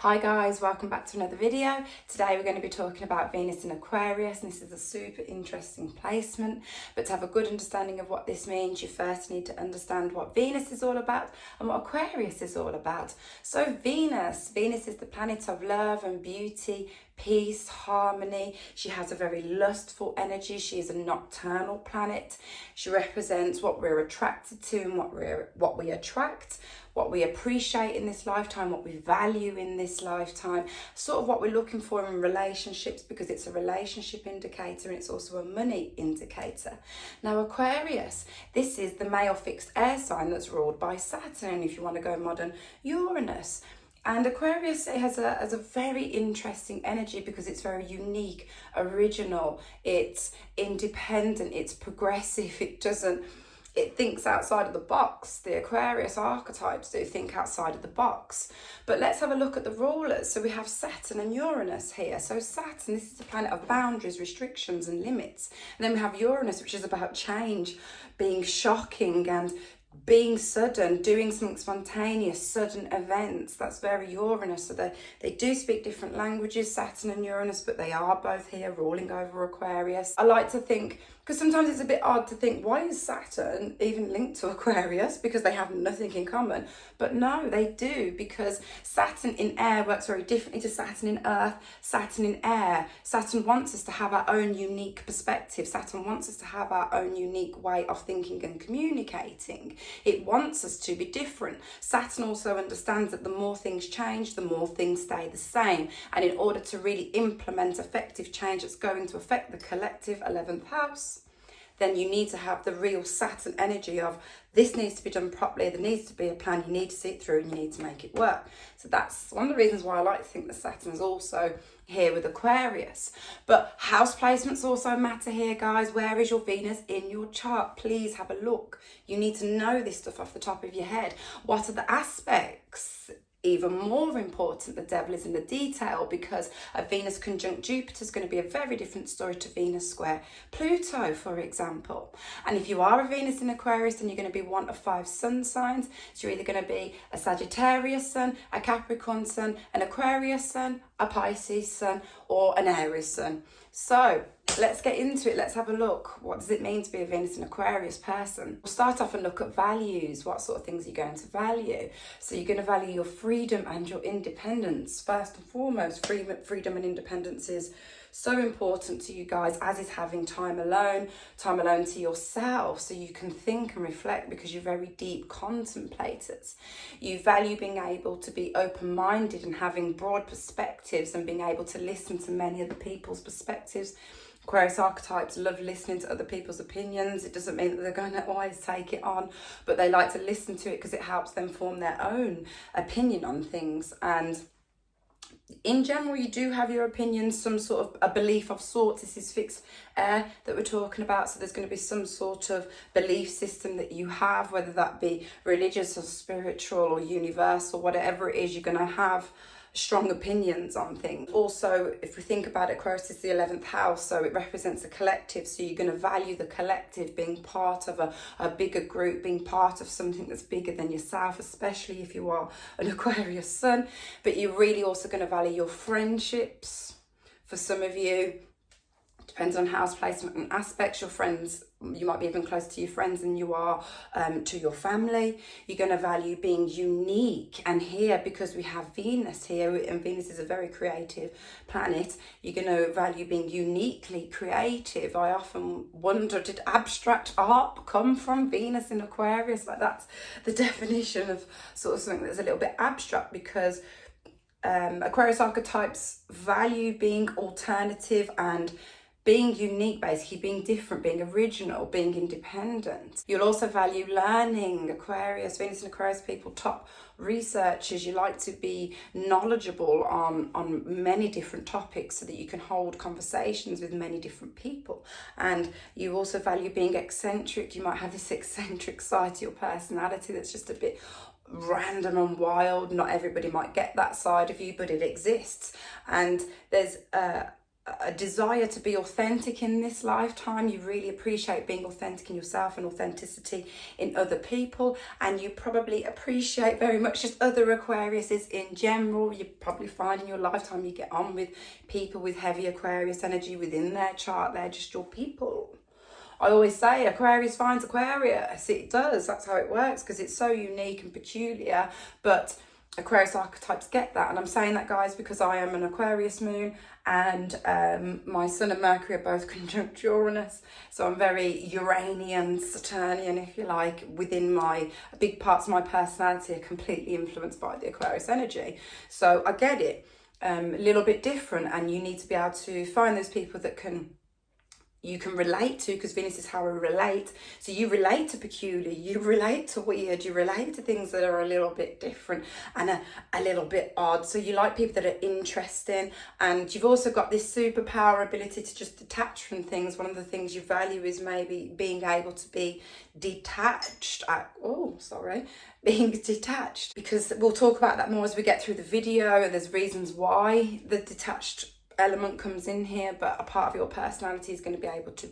Hi guys, welcome back to another video. Today we're going to be talking about Venus in Aquarius, and this is a super interesting placement. But to have a good understanding of what this means, you first need to understand what Venus is all about and what Aquarius is all about. So Venus is the planet of love and beauty, peace, harmony. She has a very lustful energy. She is a nocturnal planet. She represents what we're attracted to and what we attract, what we appreciate in this lifetime, what we value in this lifetime, sort of what we're looking for in relationships, because it's a relationship indicator and it's also a money indicator. Now Aquarius, this is the male fixed air sign that's ruled by Saturn, if you want to go modern, Uranus. And Aquarius has a very interesting energy because it's very unique, original, it's independent, it's progressive, it thinks outside of the box. The Aquarius archetypes do think outside of the box. But let's have a look at the rulers. So we have Saturn and Uranus here. So Saturn, this is a planet of boundaries, restrictions and limits. And then we have Uranus, which is about change, being shocking and being sudden, doing something spontaneous, sudden events. That's very Uranus. So they do speak different languages, Saturn and Uranus, but they are both here ruling over Aquarius. I like to think, because sometimes it's a bit odd to think, why is Saturn even linked to Aquarius? Because they have nothing in common. But no, they do, because Saturn in air works very differently to Saturn in earth, Saturn in air. Saturn wants us to have our own unique perspective. Saturn wants us to have our own unique way of thinking and communicating. It wants us to be different. Saturn also understands that the more things change, the more things stay the same. And in order to really implement effective change that's going to affect the collective 11th house, then you need to have the real Saturn energy of this needs to be done properly, there needs to be a plan, you need to see it through and you need to make it work. So that's one of the reasons why I like to think that Saturn is also here with Aquarius. But house placements also matter here, guys. Where is your Venus in your chart? Please have a look. You need to know this stuff off the top of your head. What are the aspects? Even more important, the devil is in the detail, because a Venus conjunct Jupiter is going to be a very different story to Venus square Pluto, for example. And if you are a Venus in Aquarius, then you're going to be one of 5 sun signs. So you're either going to be a Sagittarius sun, a Capricorn sun, an Aquarius sun, a Pisces sun, or an Aries sun. So let's get into it. Let's have a look. What does it mean to be a Venus and Aquarius person? We'll start off and look at values. What sort of things are you going to value? So you're going to value your freedom and your independence. First and foremost, freedom and independence is so important to you guys, as is having time alone to yourself, so you can think and reflect, because you're very deep contemplators. You value being able to be open-minded and having broad perspectives and being able to listen to many other people's perspectives. Aquarius archetypes love listening to other people's opinions. It doesn't mean that they're going to always take it on, but they like to listen to it because it helps them form their own opinion on things. And in general, you do have your opinions, some sort of a belief of sorts. This is fixed air that we're talking about. So there's going to be some sort of belief system that you have, whether that be religious or spiritual or universal, whatever it is, you're going to have strong opinions on things. Also, if we think about it, Aquarius is the 11th house, so it represents a collective. So you're going to value the collective, being part of a bigger group, being part of something that's bigger than yourself, especially if you are an Aquarius sun. But you're really also going to value your friendships. For some of you, depends on house placement and aspects. Your friends, you might be even closer to your friends than you are to your family. You're going to value being unique. And here, because we have Venus here, and Venus is a very creative planet, you're going to value being uniquely creative. I often wonder, did abstract art come from Venus in Aquarius? Like, that's the definition of sort of something that's a little bit abstract, because Aquarius archetypes value being alternative and being unique, basically being different, being original, being independent. You'll also value learning. Aquarius, Venus and Aquarius people, top researchers. You like to be knowledgeable on many different topics so that you can hold conversations with many different people. And you also value being eccentric. You might have this eccentric side to your personality that's just a bit random and wild. Not everybody might get that side of you, but it exists. And there's a desire to be authentic in this lifetime. You really appreciate being authentic in yourself and authenticity in other people, and you probably appreciate very much just other Aquariuses in general. You probably find in your lifetime you get on with people with heavy Aquarius energy within their chart. They're just your people. I always say Aquarius finds Aquarius. It does. That's how it works, because it's so unique and peculiar. But Aquarius archetypes get that, and I'm saying that, guys, because I am an Aquarius moon, and my Sun and Mercury are both conjunct Uranus, so I'm very Uranian, Saturnian, if you like. Within my big parts of my personality are completely influenced by the Aquarius energy, so I get it. A little bit different, and you need to be able to find those people that you can relate to, because Venus is how we relate. So you relate to peculiar, you relate to weird, you relate to things that are a little bit different and a little bit odd. So you like people that are interesting, and you've also got this superpower ability to just detach from things. One of the things you value is maybe being able to be detached. Being detached, because we'll talk about that more as we get through the video, and there's reasons why the detached element comes in here, but a part of your personality is going to be able to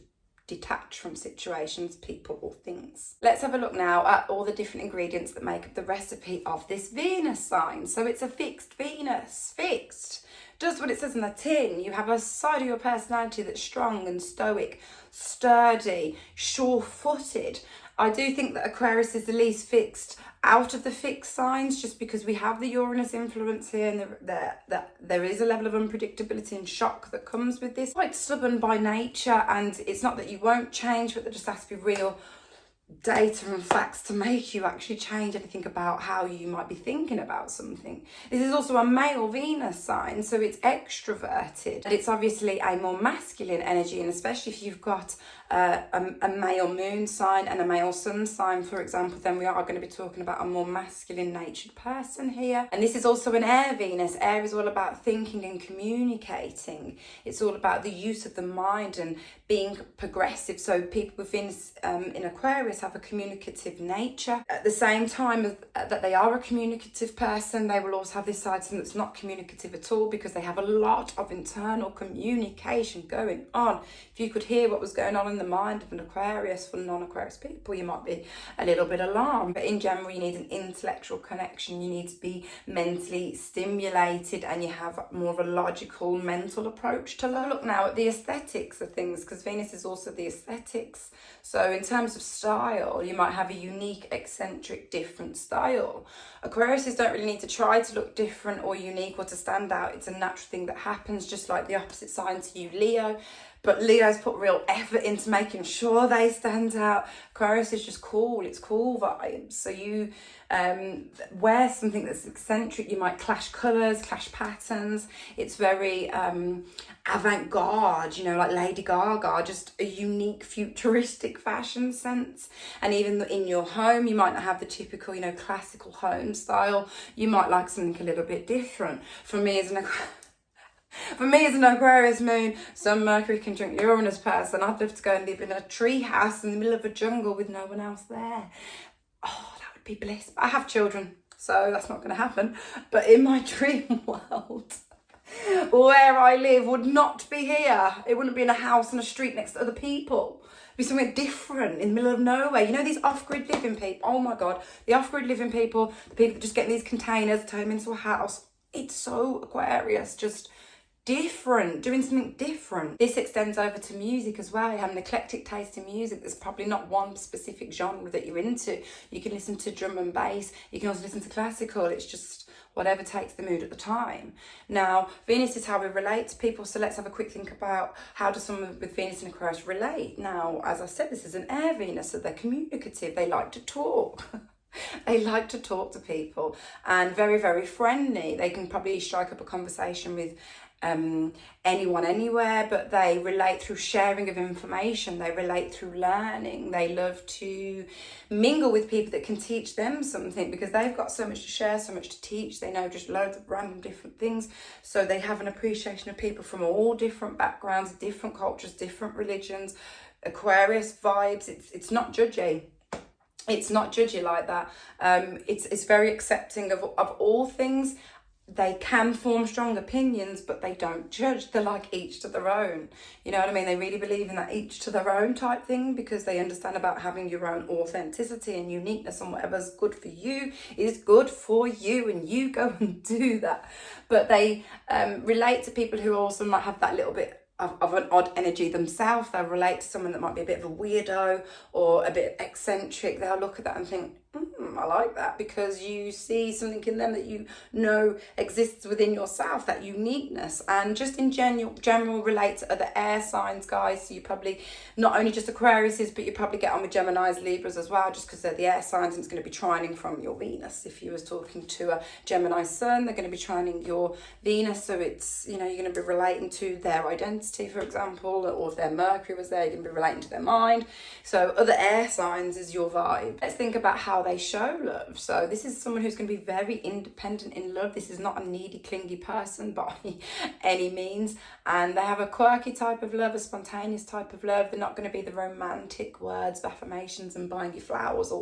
detach from situations, people or things. Let's have a look now at all the different ingredients that make up the recipe of this Venus sign. So it's a fixed Venus, fixed. Does what it says on the tin. You have a side of your personality that's strong and stoic, sturdy, sure-footed. I do think that Aquarius is the least fixed out of the fixed signs, just because we have the Uranus influence here, and there is a level of unpredictability and shock that comes with this. Quite stubborn by nature, and it's not that you won't change, but there just has to be real data and facts to make you actually change anything about how you might be thinking about something. This is also a male Venus sign, so it's extroverted, and it's obviously a more masculine energy, and especially if you've got a male moon sign and a male sun sign, for example, then we are going to be talking about a more masculine natured person here. And this is also an air Venus. Air is all about thinking and communicating. It's all about the use of the mind and being progressive. So people with Venus in Aquarius have a communicative nature. At the same time that they are a communicative person, they will also have this side to them that's not communicative at all, because they have a lot of internal communication going on. If you could hear what was going on in the mind of an Aquarius for non-Aquarius people, you might be a little bit alarmed. But in general, you need an intellectual connection. You need to be mentally stimulated, and you have more of a logical mental approach to life. Look now at the aesthetics of things, because Venus is also the aesthetics. So in terms of style, you might have a unique, eccentric, different style. Aquariuses don't really need to try to look different or unique or to stand out. It's a natural thing that happens, just like the opposite sign to you, Leo. But Leo's put real effort into making sure they stand out. Aquarius is just cool. It's cool vibes. So you wear something that's eccentric. You might clash colours, clash patterns. It's very avant-garde, like Lady Gaga, just a unique futuristic fashion sense. And even in your home, you might not have the typical, classical home style. You might like something a little bit different. For me as an Aquarius moon, Sun, Mercury conjunct Uranus person, I'd love to go and live in a tree house in the middle of a jungle with no one else there. Oh, that would be bliss. But I have children, so that's not going to happen. But in my dream world, where I live would not be here. It wouldn't be in a house on a street next to other people. It'd be somewhere different in the middle of nowhere. These off-grid living people. Oh my God, the off-grid living people, the people that just get in these containers, turn them into a house. It's so Aquarius, just different, doing something different. This extends over to music as well. You have an eclectic taste in music. There's probably not one specific genre that you're into. You can listen to drum and bass. You can also listen to classical. It's just whatever takes the mood at the time. Now, Venus is how we relate to people. So let's have a quick think about how does someone with Venus in Aquarius relate? Now, as I said, this is an air Venus, so they're communicative. They like to talk. They like to talk to people, and very, very friendly. They can probably strike up a conversation with anyone, anywhere, but they relate through sharing of information. They relate through learning. They love to mingle with people that can teach them something, because they've got so much to share, so much to teach. They know just loads of random different things. So they have an appreciation of people from all different backgrounds, different cultures, different religions. Aquarius vibes. It's not judgy. It's not judgy like that. It's very accepting of all things. they can form strong opinions, but they don't judge. They're like each to their own. You know what I mean? They really believe in that each to their own type thing, because they understand about having your own authenticity and uniqueness, and whatever's good for you is good for you, and you go and do that. But they relate to people who also might have that little bit of an odd energy themselves. They'll relate to someone that might be a bit of a weirdo or a bit eccentric. They'll look at that and think, I like that, because you see something in them that you know exists within yourself, that uniqueness. And just in general relate to other air signs, guys. So you probably, not only just Aquariuses, but you probably get on with Geminis, Libras as well, just because they're the air signs, and it's going to be trining from your Venus. If you was talking to a Gemini sun, they're going to be trining your Venus, so it's, you know, you're going to be relating to their identity, for example, or if their Mercury was there, you're going to be relating to their mind. So other air signs is your vibe. Let's think about how they show love. So this is someone who's going to be very independent in love. This is not a needy, clingy person by any means, and they have a quirky type of love, a spontaneous type of love. They're not going to be the romantic words of affirmations and buying you flowers.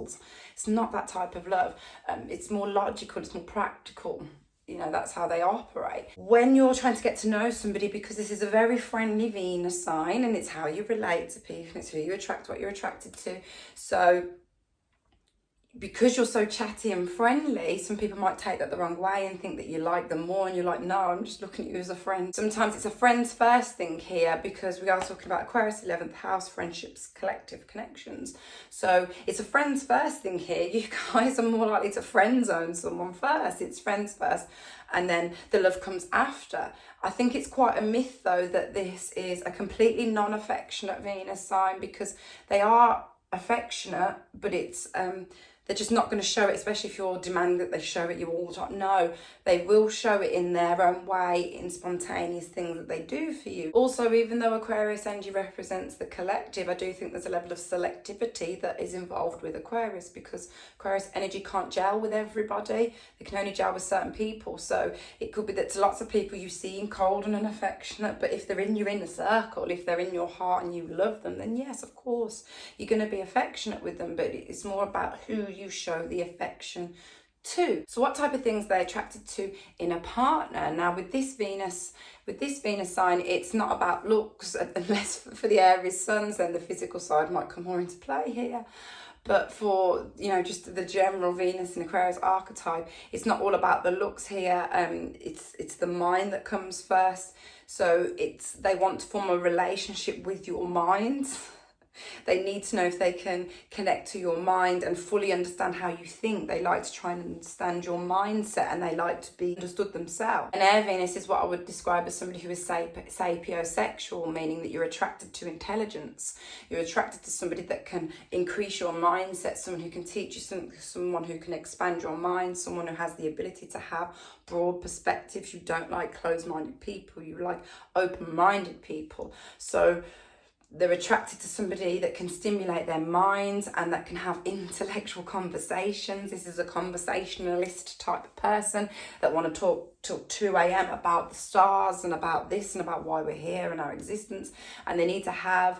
It's not that type of love. It's more logical, it's more practical. You know, that's how they operate. When you're trying to get to know somebody, because this is a very friendly Venus sign, and it's how you relate to people, it's who you attract, what you're attracted to. So because you're so chatty and friendly, some people might take that the wrong way and think that you like them more, and you're like, no, I'm just looking at you as a friend. Sometimes it's a friends first thing here, because we are talking about Aquarius 11th house, friendships, collective connections. So it's a friends first thing here. You guys are more likely to friend zone someone first. It's friends first, and then the love comes after. I think it's quite a myth though that this is a completely non-affectionate Venus sign, because they are affectionate, but it's they're just not going to show it, especially if you're demanding that they show it you all the time. No, they will show it in their own way, in spontaneous things that they do for you. Also, even though Aquarius energy represents the collective, I do think there's a level of selectivity that is involved with Aquarius, because Aquarius energy can't gel with everybody. They can only gel with certain people. So it could be that to lots of people you seem cold and unaffectionate, but if they're in your inner circle, if they're in your heart and you love them, then yes, of course, you're going to be affectionate with them. But it's more about who you show the affection to. So what type of things they're attracted to in a partner. Now with this Venus sign, it's not about looks, unless for the Aries suns, then the physical side might come more into play here. But for, you know, just the general Venus and Aquarius archetype, it's not all about the looks here. It's the mind that comes first. So they want to form a relationship with your mind. They need to know if they can connect to your mind and fully understand how you think. They like to try and understand your mindset, and they like to be understood themselves. And Air Venus is what I would describe as somebody who is sapiosexual, meaning that you're attracted to intelligence. You're attracted to somebody that can increase your mindset, someone who can teach you something, someone who can expand your mind, someone who has the ability to have broad perspectives. You don't like closed-minded people. You like open-minded people. So they're attracted to somebody that can stimulate their minds and that can have intellectual conversations. This is a conversationalist type of person that want to talk till 2 a.m. about the stars and about this and about why we're here and our existence. And they need to have,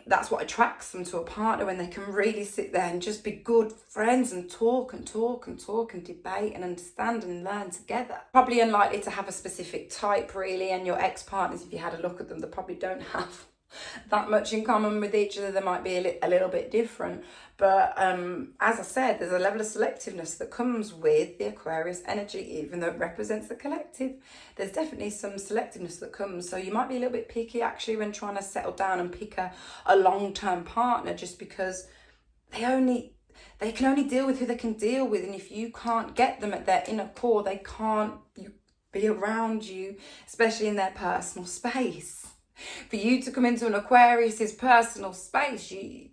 that's what attracts them to a partner, when they can really sit there and just be good friends and talk and talk and talk and debate and understand and learn together. Probably unlikely to have a specific type really, and your ex-partners, if you had a look at them, they probably don't have that much in common with each other. They might be a little bit different, but as I said, there's a level of selectiveness that comes with the Aquarius energy. Even though it represents the collective, there's definitely some selectiveness that comes. So you might be a little bit picky actually when trying to settle down and pick a long-term partner, just because they can only deal with who they can deal with, and if you can't get them at their inner core, they can't be around you, especially in their personal space. For you to come into an Aquarius's personal space, you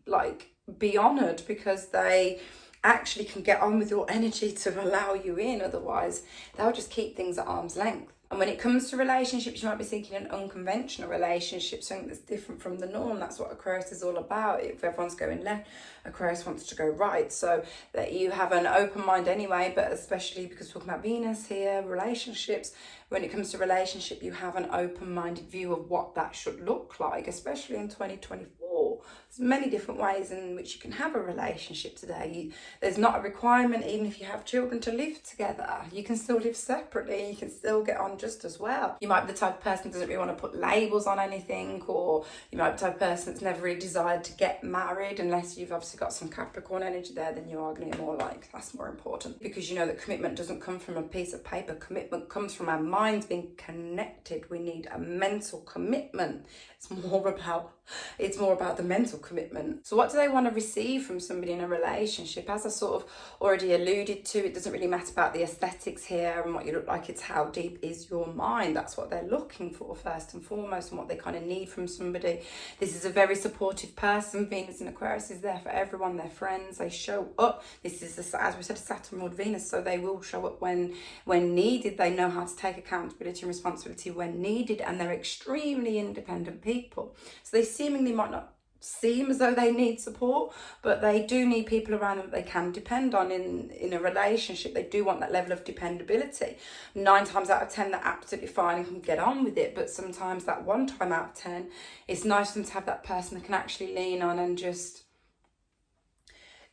be honoured, because they actually can get on with your energy to allow you in. Otherwise, they'll just keep things at arm's length. And when it comes to relationships, you might be seeking an unconventional relationship, something that's different from the norm. That's what Aquarius is all about. If everyone's going left, Aquarius wants to go right. So that you have an open mind anyway, but especially because we're talking about Venus here, relationships, when it comes to relationship, you have an open-minded view of what that should look like, especially in 2024. There's many different ways in which you can have a relationship today. There's not a requirement, even if you have children, to live together. You can still live separately. You can still get on just as well. You might be the type of person who doesn't really want to put labels on anything, or you might be the type of person that's never really desired to get married, unless you've obviously got some Capricorn energy there. Then you are going to be more like, that's more important, because you know that commitment doesn't come from a piece of paper. Commitment comes from our minds being connected. We need a mental commitment. It's more about the mental commitment. So what do they want to receive from somebody in a relationship? As I sort of already alluded to, it doesn't really matter about the aesthetics here and what you look like. It's how deep is your mind. That's what they're looking for first and foremost, and what they kind of need from somebody. This is a very supportive person. Venus in Aquarius is there for everyone. They're friends. They show up. This is, as we said, a Saturn ruled Venus, so they will show up when needed. They know how to take accountability and responsibility when needed, and they're extremely independent people. So they seemingly might not seem as though they need support, but they do need people around them that they can depend on in a relationship. They do want that level of dependability. 9 times out of 10 they're absolutely fine and can get on with it, but sometimes that 1 time out of 10, it's nice for them to have that person that can actually lean on and just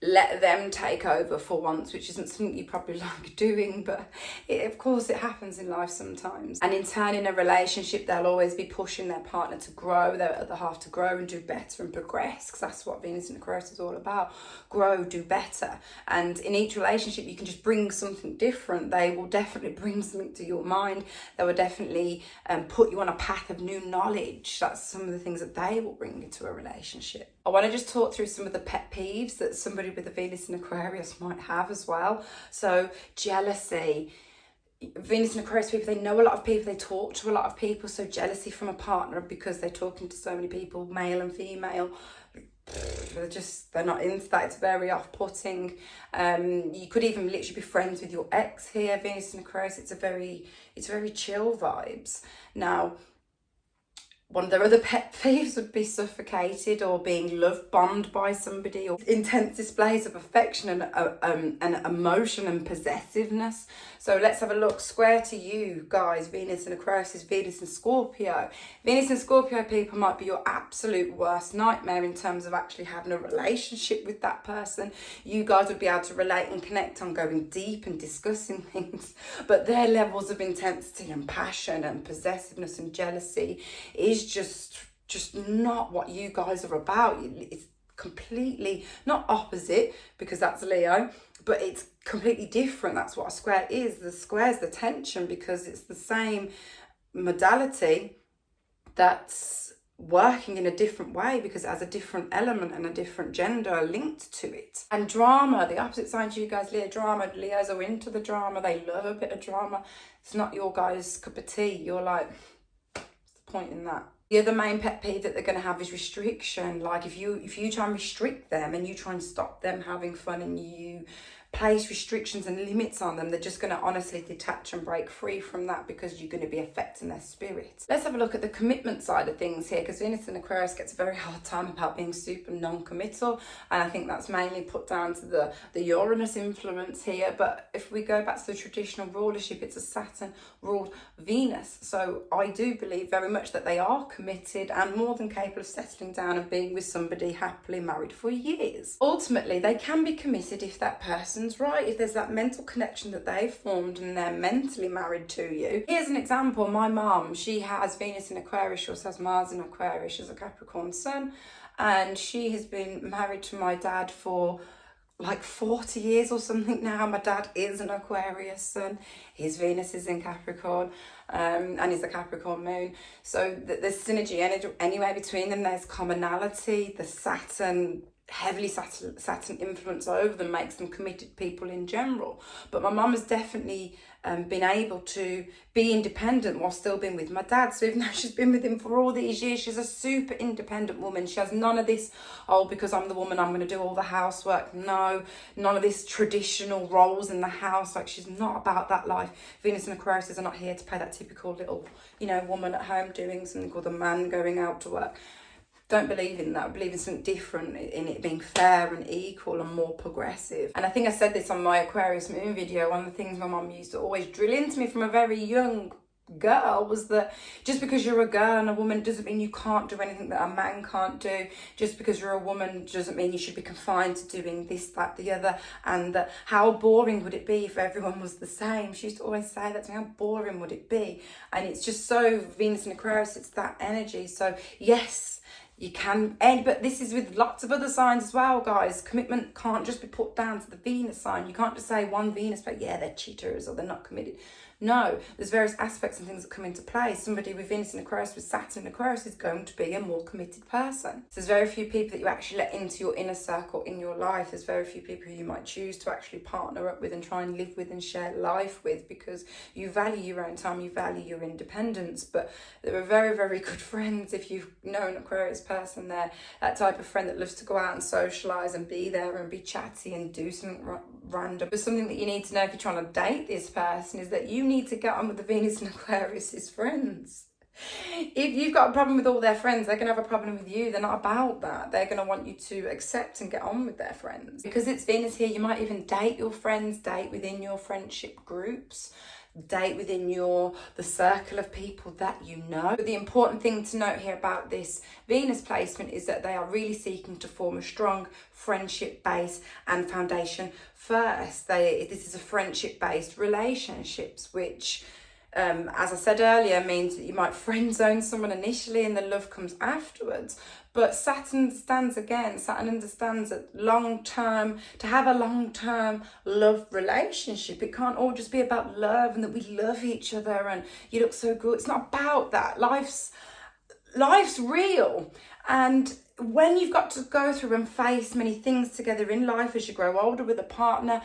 let them take over for once, which isn't something you probably like doing, but of course it happens in life sometimes. And in turn, in a relationship, they'll always be pushing their partner to grow, their other half to grow and do better and progress, because that's what Venus in Aquarius is all about. Grow, do better. And in each relationship, you can just bring something different. They will definitely bring something to your mind. They will definitely put you on a path of new knowledge. That's some of the things that they will bring into a relationship. I want to just talk through some of the pet peeves that somebody with a Venus in Aquarius might have as well. So jealousy. Venus and Aquarius people, they know a lot of people, they talk to a lot of people. So jealousy from a partner because they're talking to so many people, male and female. They're not into that. It's very off-putting. You could even literally be friends with your ex here, Venus and Aquarius. It's very chill vibes. Now, one of their other pet peeves would be suffocated or being love bombed by somebody, or intense displays of affection and emotion and possessiveness. So let's have a look. Square to you guys, Venus and Aquarius is Venus and Scorpio. Venus and Scorpio people might be your absolute worst nightmare in terms of actually having a relationship with that person. You guys would be able to relate and connect on going deep and discussing things, but their levels of intensity and passion and possessiveness and jealousy is just not what you guys are about. It's completely not opposite, because that's Leo, but it's completely different. That's what a square is. The square is the tension, because it's the same modality that's working in a different way, because it has a different element and a different gender linked to it. And drama, the opposite sign to you guys, Leo, drama. Leos are into the drama. They love a bit of drama. It's not your guys' cup of tea. You're like, what's the point in that? The other main pet peeve that they're going to have is restriction. Like if you try and restrict them and you try and stop them having fun and you place restrictions and limits on them, they're just going to honestly detach and break free from that, because you're going to be affecting their spirit. Let's have a look at the commitment side of things here, because Venus in Aquarius gets a very hard time about being super non-committal, and I think that's mainly put down to the Uranus influence here. But if we go back to the traditional rulership, it's a Saturn ruled Venus, so I do believe very much that they are committed and more than capable of settling down and being with somebody happily married for years. Ultimately, they can be committed if that person right, if there's that mental connection that they've formed and they're mentally married to you. Here's an example. My mum, she has Venus in Aquarius, she also has Mars in Aquarius, she's a Capricorn sun, and she has been married to my dad for like 40 years or something now. My dad is an Aquarius sun, his Venus is in Capricorn, and he's a Capricorn moon. So there's synergy anyway between them. There's commonality. The heavily Saturn influence over them makes them committed people in general. But my mum has definitely been able to be independent while still being with my dad. So even though she's been with him for all these years, she's a super independent woman. She has none of this, oh, because I'm the woman, I'm going to do all the housework. No, none of this traditional roles in the house. Like, she's not about that life. Venus and Aquarius are not here to play that typical little, woman at home doing something, or the man going out to work. Don't believe in that. I believe in something different, in it being fair and equal and more progressive. And I think I said this on my Aquarius moon video. One of the things my mum used to always drill into me from a very young girl was that just because you're a girl and a woman doesn't mean you can't do anything that a man can't do. Just because you're a woman doesn't mean you should be confined to doing this, that, the other. And that how boring would it be if everyone was the same? She used to always say that to me, how boring would it be? And it's just so Venus and Aquarius, it's that energy. So yes, you can end, but this is with lots of other signs as well, guys. Commitment can't just be put down to the Venus sign. You can't just say one Venus, but yeah, they're cheaters or they're not committed. No, there's various aspects and things that come into play. Somebody with Venus and Aquarius, with Saturn and Aquarius, is going to be a more committed person. So there's very few people that you actually let into your inner circle in your life. There's very few people who you might choose to actually partner up with and try and live with and share life with, because you value your own time, you value your independence. But there are very, very good friends. If you've known an Aquarius person, they're that type of friend that loves to go out and socialise and be there and be chatty and do something random. But something that you need to know if you're trying to date this person is that you need to get on with the Venus and Aquarius' friends. If you've got a problem with all their friends, they're going to have a problem with you. They're not about that. They're going to want you to accept and get on with their friends. Because it's Venus here, you might even date your friends, date within your friendship groups, date within the circle of people that you know. But the important thing to note here about this Venus placement is that they are really seeking to form a strong friendship base and foundation first. This is a friendship based relationships, which as I said earlier, means that you might friend zone someone initially and the love comes afterwards. But Saturn understands that to have a long-term love relationship, it can't all just be about love and that we love each other and you look so good. It's not about that. Life's real. And when you've got to go through and face many things together in life as you grow older with a partner,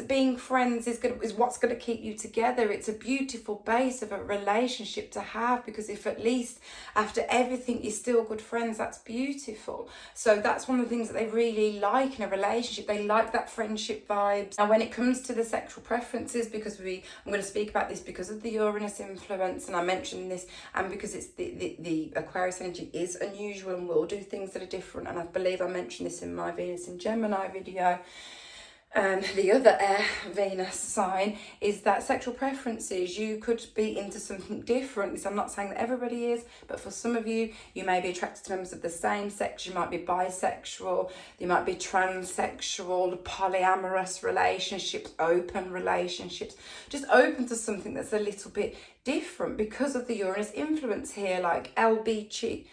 being friends is what's going to keep you together. It's a beautiful base of a relationship to have, because if at least after everything you're still good friends, that's beautiful. So that's one of the things that they really like in a relationship. They like that friendship vibes. Now when it comes to the sexual preferences, because I'm going to speak about this because of the Uranus influence, and I mentioned this, and because it's the Aquarius energy is unusual and will do things that are different, and I believe I mentioned this in my Venus in Gemini video. The other air Venus sign is that sexual preferences, you could be into something different. So I'm not saying that everybody is, but for some of you, you may be attracted to members of the same sex. You might be bisexual, you might be transsexual, polyamorous relationships, open relationships, just open to something that's a little bit different because of the Uranus influence here, like LBGT.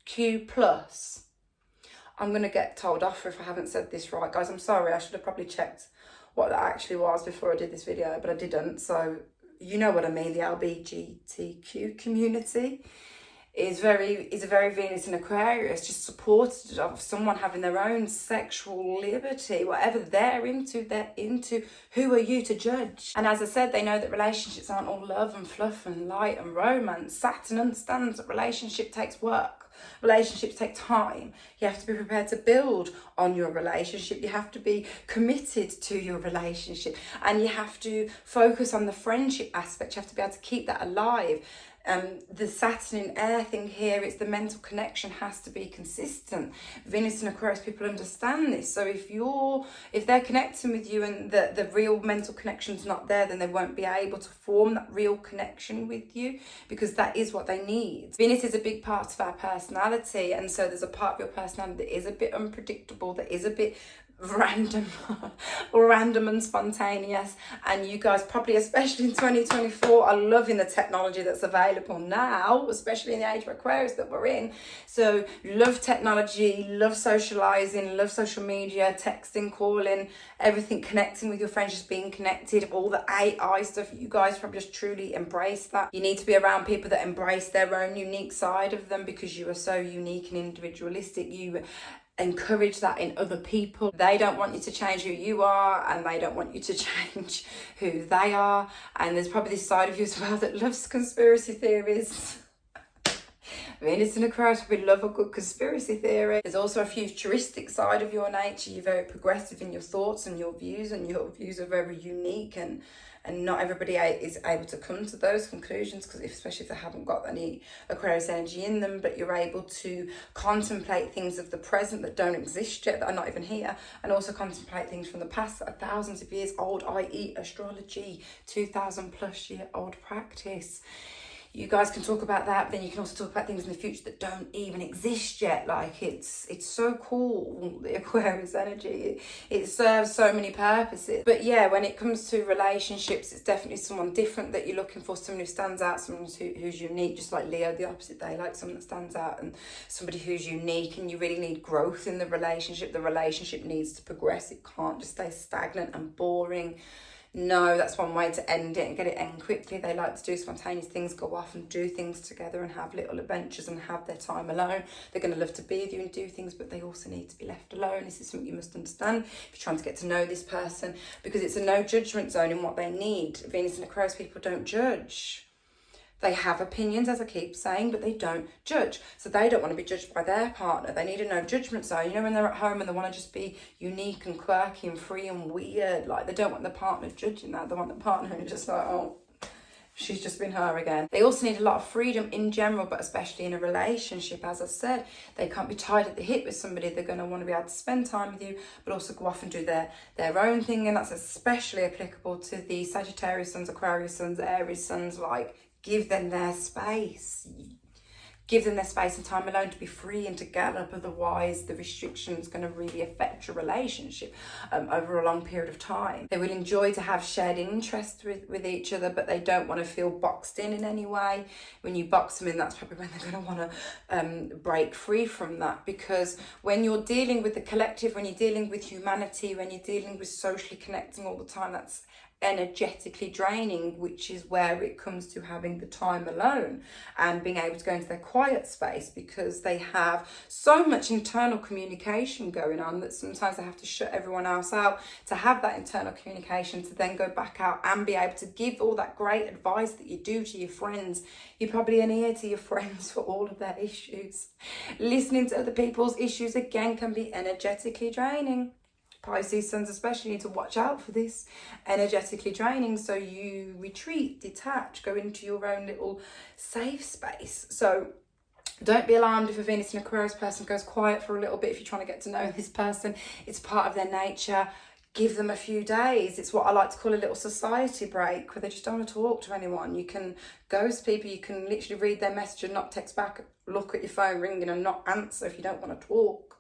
Q plus. I'm going to get told off if I haven't said this right, guys. I'm sorry. I should have probably checked what that actually was before I did this video, but I didn't. So you know what I mean. The LGBTQ community is a very Venus and Aquarius, just supported of someone having their own sexual liberty. Whatever they're into. Who are you to judge? And as I said, they know that relationships aren't all love and fluff and light and romance. Saturn understands that relationship takes work. Relationships take time. You have to be prepared to build on your relationship. You have to be committed to your relationship, and you have to focus on the friendship aspect. You have to be able to keep that alive. The Saturn in air thing here, it's the mental connection has to be consistent. Venus and Aquarius people understand this. So if they're connecting with you and the real mental connection's not there, then they won't be able to form that real connection with you, because that is what they need. Venus is a big part of our personality, and so there's a part of your personality that is a bit unpredictable, that is a bit random and spontaneous. And you guys probably, especially in 2024, are loving the technology that's available now, especially in the age of Aquarius that we're in. So love technology, love socializing, love social media, texting, calling, everything, connecting with your friends, just being connected, all the AI stuff. You guys probably just truly embrace that. You need to be around people that embrace their own unique side of them, because you are so unique and individualistic. You encourage that in other people. They don't want you to change who you are, and they don't want you to change who they are. And there's probably this side of you as well that loves conspiracy theories. Venus in Aquarius, we love a good conspiracy theory. There's also a futuristic side of your nature. You're very progressive in your thoughts and your views are very unique, and not everybody is able to come to those conclusions, because especially if they haven't got any Aquarius energy in them, but you're able to contemplate things of the present that don't exist yet, that are not even here, and also contemplate things from the past that are thousands of years old, i.e. astrology, 2,000 plus year old practice. You guys can talk about that, but then you can also talk about things in the future that don't even exist yet. Like, it's so cool, the Aquarius energy. It serves so many purposes. But yeah, when it comes to relationships, it's definitely someone different that you're looking for, someone who stands out, someone who's unique, just like Leo, the opposite day, like someone that stands out and somebody who's unique, and you really need growth in the relationship. The relationship needs to progress. It can't just stay stagnant and boring. No, that's one way to end it and get it end quickly. They like to do spontaneous things, go off and do things together and have little adventures and have their time alone. They're going to love to be with you and do things, but they also need to be left alone. This is something you must understand if you're trying to get to know this person, because it's a no judgment zone in what they need. Venus and Aquarius people don't judge. They have opinions, as I keep saying, but they don't judge. So they don't want to be judged by their partner. They need a no judgment zone. You know, when they're at home and they want to just be unique and quirky and free and weird, like, they don't want the partner judging that. They want the partner who's just like, oh, she's just been her again. They also need a lot of freedom in general, but especially in a relationship. As I said, they can't be tied at the hip with somebody. They're going to want to be able to spend time with you, but also go off and do their own thing. And that's especially applicable to the Sagittarius suns, Aquarius suns, Aries suns. Like, give them their space. Give them their space and time alone to be free and to gallop. Otherwise, the restriction's going to really affect your relationship over a long period of time. They will enjoy to have shared interests with each other, but they don't want to feel boxed in any way. When you box them in, that's probably when they're going to want to break free from that. Because when you're dealing with the collective, when you're dealing with humanity, when you're dealing with socially connecting all the time, that's energetically draining, which is where it comes to having the time alone and being able to go into their quiet space, because they have so much internal communication going on that sometimes they have to shut everyone else out to have that internal communication, to then go back out and be able to give all that great advice that you do to your friends. You're probably an ear to your friends for all of their issues. Listening to other people's issues, again, can be energetically draining. Pisces suns especially need to watch out for this. Energetically draining, so you retreat, detach, go into your own little safe space. So don't be alarmed if a Venus and Aquarius person goes quiet for a little bit. If you're trying to get to know this person, it's part of their nature. Give them a few days. It's what I like to call a little society break, where they just don't want to talk to anyone. You can ghost people. You can literally read their message and not text back, look at your phone ringing and not answer if you don't want to talk.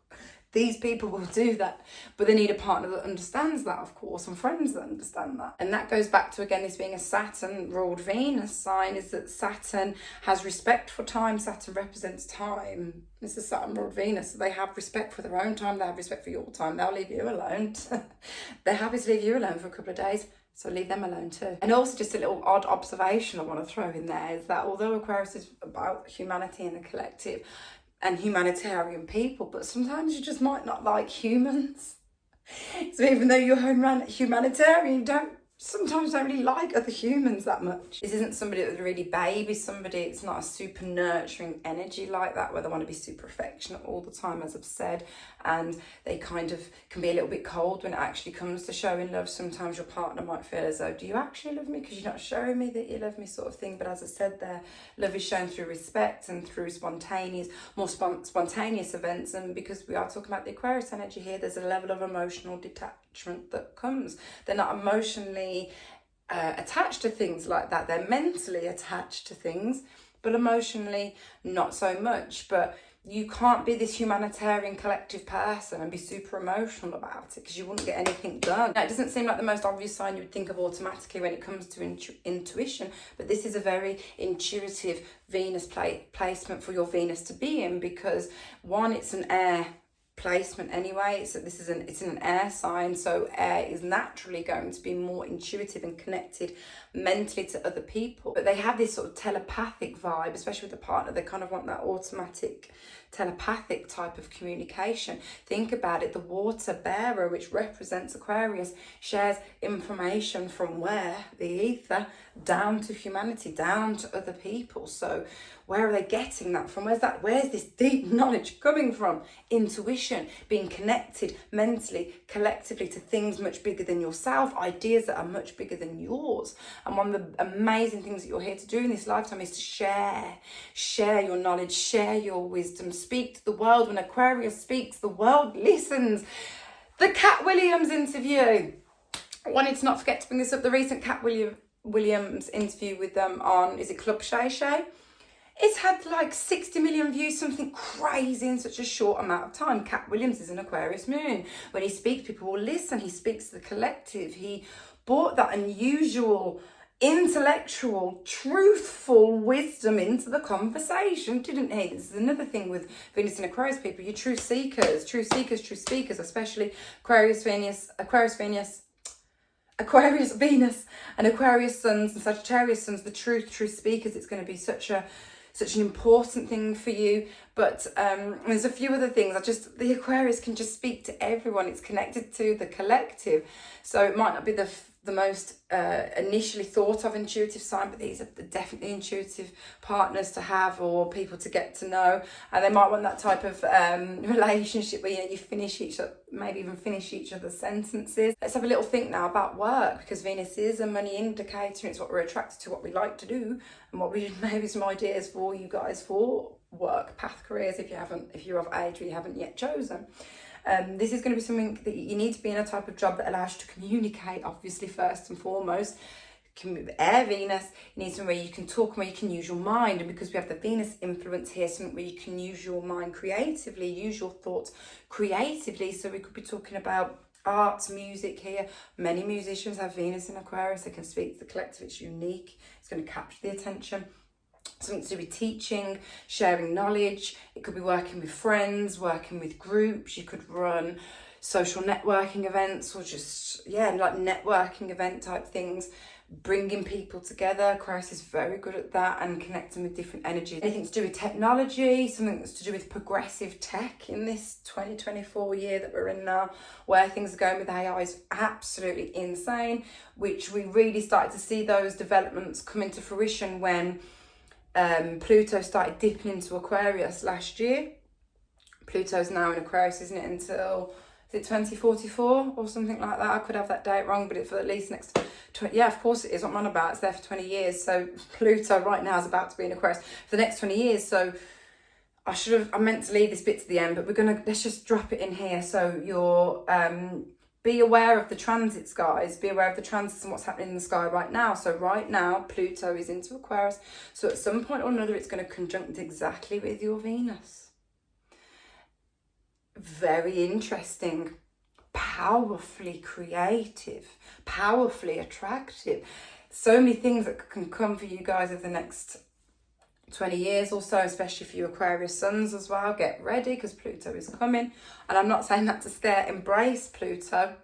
These people will do that, but they need a partner that understands that, of course, and friends that understand that. And that goes back to, again, this being a Saturn-ruled Venus sign, is that Saturn has respect for time. Saturn represents time. This is Saturn-ruled Venus, so they have respect for their own time. They have respect for your time. They'll leave you alone. They're happy to leave you alone for a couple of days, so leave them alone too. And also, just a little odd observation I want to throw in there is that although Aquarius is about humanity and the collective, and humanitarian people, but sometimes you just might not like humans. So even though you're humanitarian, you sometimes don't really like other humans that much. This isn't somebody that would really baby somebody. It's not a super nurturing energy like that, where they want to be super affectionate all the time, as I've said, and they kind of can be a little bit cold when it actually comes to showing love. Sometimes your partner might feel as though, do you actually love me because you're not showing me that you love me, sort of thing. But as I said there, love is shown through respect and through more spontaneous events. And because we are talking about the Aquarius energy here, there's a level of emotional detachment that comes. They're not emotionally attached to things like that. They're mentally attached to things, but emotionally not so much. But you can't be this humanitarian collective person and be super emotional about it, because you wouldn't get anything done. Now, it doesn't seem like the most obvious sign you would think of automatically when it comes to intuition, but this is a very intuitive Venus placement for your Venus to be in, because one, it's an air placement anyway, so it's in an air sign, so air is naturally going to be more intuitive and connected mentally to other people. But they have this sort of telepathic vibe, especially with the partner. They kind of want that automatic telepathic type of communication. Think about it, the water bearer, which represents Aquarius, shares information from where? The ether, down to humanity, down to other people. So Where are they getting that from? Where's this deep knowledge coming from? Intuition, being connected mentally, collectively to things much bigger than yourself, ideas that are much bigger than yours. And one of the amazing things that you're here to do in this lifetime is to share your knowledge, share your wisdom, speak to the world. When Aquarius speaks, the world listens. The Cat Williams interview. I wanted to not forget to bring this up. The recent Cat Williams interview with them on, is it Club Shay Shay? It's had like 60 million views, something crazy in such a short amount of time. Cat Williams is an Aquarius moon. When he speaks, people will listen. He speaks to the collective. He brought that unusual, intellectual, truthful wisdom into the conversation, didn't he? This is another thing with Venus and Aquarius people. You're truth seekers, true speakers, especially Aquarius Venus, and Aquarius suns and Sagittarius suns, the true speakers. It's going to be such an important thing for you. But there's a few other things. The Aquarius can just speak to everyone. It's connected to the collective. So it might not be the most initially thought of intuitive sign, but these are definitely intuitive partners to have, or people to get to know. And they might want that type of relationship where you finish maybe even finish each other's sentences. Let's have a little think now about work, because Venus is a money indicator. It's what we're attracted to, what we like to do, and what we maybe some ideas for you guys for work, path, careers, if you're of age or you haven't yet chosen. This is going to be something that you need to be in a type of job that allows you to communicate, obviously, first and foremost. Air Venus, you need somewhere you can talk, where you can use your mind. And because we have the Venus influence here, something where you can use your mind creatively, use your thoughts creatively. So we could be talking about arts, music here. Many musicians have Venus in Aquarius. They can speak to the collective. It's unique. It's going to capture the attention. Something to do with teaching, sharing knowledge. It could be working with friends, working with groups. You could run social networking events, or just, like networking event type things, bringing people together. Aquarius is very good at that, and connecting with different energies. Anything to do with technology, something that's to do with progressive tech in this 2024 year that we're in now, where things are going with AI is absolutely insane, which we really started to see those developments come into fruition when Pluto started dipping into Aquarius last year. Pluto's now in Aquarius, isn't it, until, is it 2044 or something like that? I could have that date wrong, but it's for at least next 20, yeah, of course it is what I'm on about. It's there for 20 years. So Pluto right now is about to be in Aquarius for the next 20 years. So I meant to leave this bit to the end, but let's just drop it in here. So you're, be aware of the transits, guys. Be aware of the transits and what's happening in the sky right now. So right now, Pluto is into Aquarius. So at some point or another, it's going to conjunct exactly with your Venus. Very interesting. Powerfully creative. Powerfully attractive. So many things that can come for you guys over the next 20 years or so, especially for you Aquarius suns as well. Get ready, because Pluto is coming. And I'm not saying that to scare. Embrace Pluto.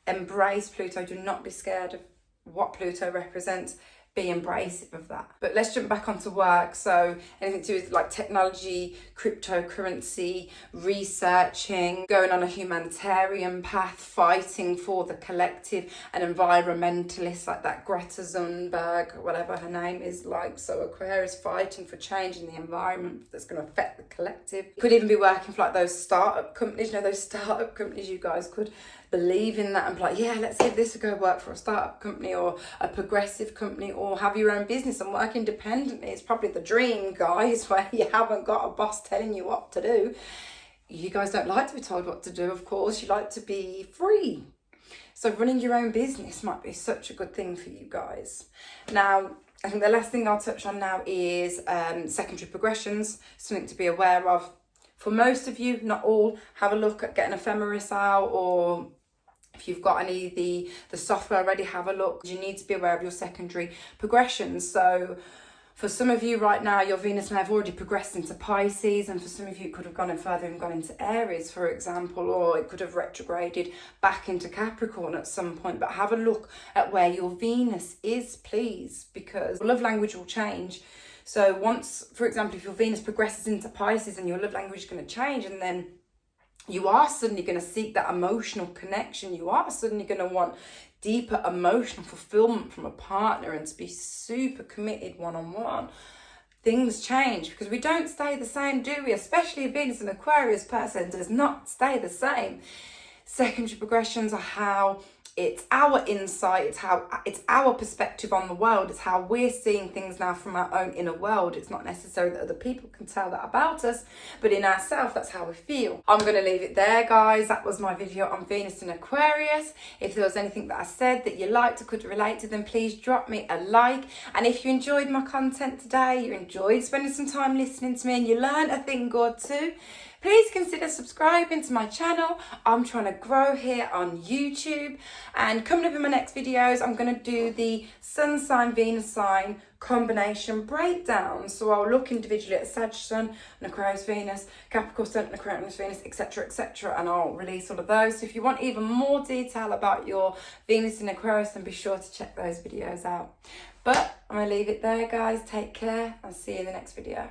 Embrace Pluto. Do not be scared of what Pluto represents. Be embracive of that. But let's jump back onto work. So anything to do with like technology, cryptocurrency, researching, going on a humanitarian path, fighting for the collective, and environmentalists like that Greta Thunberg, whatever her name is like. So Aquarius fighting for change in the environment that's going to affect the collective. Could even be working for like those startup companies. Those startup companies, you guys could believe in that and be like, yeah, let's give this a go, work for a startup company or a progressive company, or have your own business and work independently. It's probably the dream, guys, where you haven't got a boss telling you what to do. You guys don't like to be told what to do, of course. You like to be free. So running your own business might be such a good thing for you guys. Now, I think the last thing I'll touch on now is secondary progressions, something to be aware of. For most of you, not all, have a look at getting ephemeris out, or if you've got any of the software already, have a look. You need to be aware of your secondary progressions. So for some of you right now, your Venus may have already progressed into Pisces, and for some of you it could have gone further and gone into Aries, for example, or it could have retrograded back into Capricorn at some point. But have a look at where your Venus is, please, because love language will change. So once, for example, if your Venus progresses into Pisces, and your love language is going to change, and then you are suddenly going to seek that emotional connection. You are suddenly going to want deeper emotional fulfillment from a partner and to be super committed one-on-one. things change, because we don't stay the same, do we? Especially a Venus and Aquarius person does not stay the same. Secondary progressions are how it's our insight, it's our perspective on the world, it's how we're seeing things now from our own inner world. It's not necessarily that other people can tell that about us, but in ourselves, that's how we feel. I'm going to leave it there, guys. That was my video on Venus and Aquarius. If there was anything that I said that you liked or could relate to, then please drop me a like. And if you enjoyed my content today, you enjoyed spending some time listening to me, and you learned a thing or two, please consider subscribing to my channel. I'm trying to grow here on YouTube. And coming up in my next videos, I'm going to do the Sun sign, Venus sign combination breakdown. So I'll look individually at Sag Sun and Aquarius Venus, Capricorn Sun and Aquarius Venus, etc., etc. And I'll release all of those. So if you want even more detail about your Venus in Aquarius, then be sure to check those videos out. But I'm going to leave it there, guys. Take care. I'll see you in the next video.